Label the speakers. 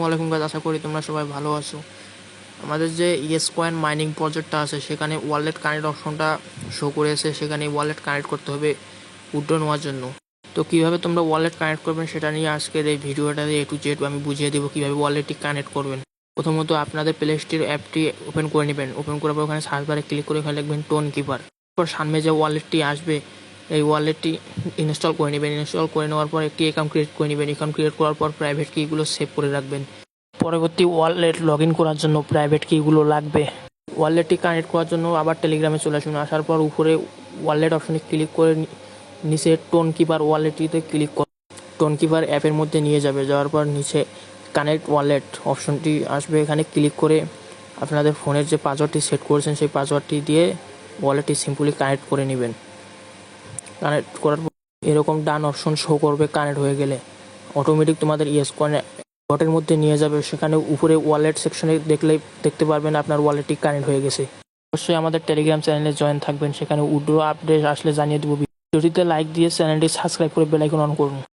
Speaker 1: আলাইকুম গাইস, আশা করি তোমরা সবাই ভালো আছো। আমাদের যে ইয়েস কয়েন মাইনিং প্রজেক্টটা আছে সেখানে ওয়ালেট কানেক্ট অপশনটা শো করেছে, সেখানে ওয়ালেট কানেক্ট করতে হবে উইথড্র নেওয়ার জন্য। তো কীভাবে তোমরা ওয়ালেট কানেক্ট করবেন সেটা নিয়ে আজকের এই ভিডিওটাতে A to Z আমি বুঝিয়ে দেবো কীভাবে ওয়ালেটটি কানেক্ট করবেন। প্রথমত আপনাদের প্লে স্টোর অ্যাপটি ওপেন করে নেবেন। ওপেন করার পর ওখানে সার্চ বারে ক্লিক করে ওখানে লিখবেন টোন কিপার। তারপর সামনে যে ওয়ালেটটি আসবে এই ওয়ালেটটি ইনস্টল করে নেবেন। ইনস্টল করে নেওয়ার পর একটি অ্যাকাউন্ট ক্রিয়েট করে নেবেন। অ্যাকাউন্ট ক্রিয়েট করার পর প্রাইভেট কিগুলো সেভ করে রাখবেন। পরবর্তী ওয়ালেট লগ ইন করার জন্য প্রাইভেট কিগুলো লাগবে। ওয়ালেটটি কানেক্ট করার জন্য আবার টেলিগ্রামে চলে আসুন। আসার পর উপরে ওয়ালেট অপশনে ক্লিক করে নিচে টোন কিপার ওয়ালেটটিতে ক্লিক করে টোন কিপার অ্যাপের মধ্যে নিয়ে যাবে। যাওয়ার পর নিচে কানেক্ট ওয়ালেট অপশনটি আসবে, এখানে ক্লিক করে আপনাদের ফোনের যে পাসওয়ার্ডটি সেট করেছেন সেই পাসওয়ার্ডটি দিয়ে ওয়ালেটটি সিম্পলি কানেক্ট করে নেবেন। কানেক্ট করার পর এরকম ডান অপশন শো করবে। কানেক্ট হয়ে গেলে অটোমেটিক তোমাদের ইয়েস কয়েন ওয়ালেটের মধ্যে নিয়ে যাবে। সেখানে উপরে ওয়ালেট সেকশনে দেখতে পারবেন আপনার ওয়ালেটটি কানেক্ট হয়ে গেছে। অবশ্যই আমাদের টেলিগ্রাম চ্যানেলে জয়েন থাকবেন, সেখানে উইথড্র আপডেট আসলে জানিয়ে দেবো। ভিডিওটিতে লাইক দিয়ে চ্যানেলটি সাবস্ক্রাইব করে বেল আইকন অন করুন।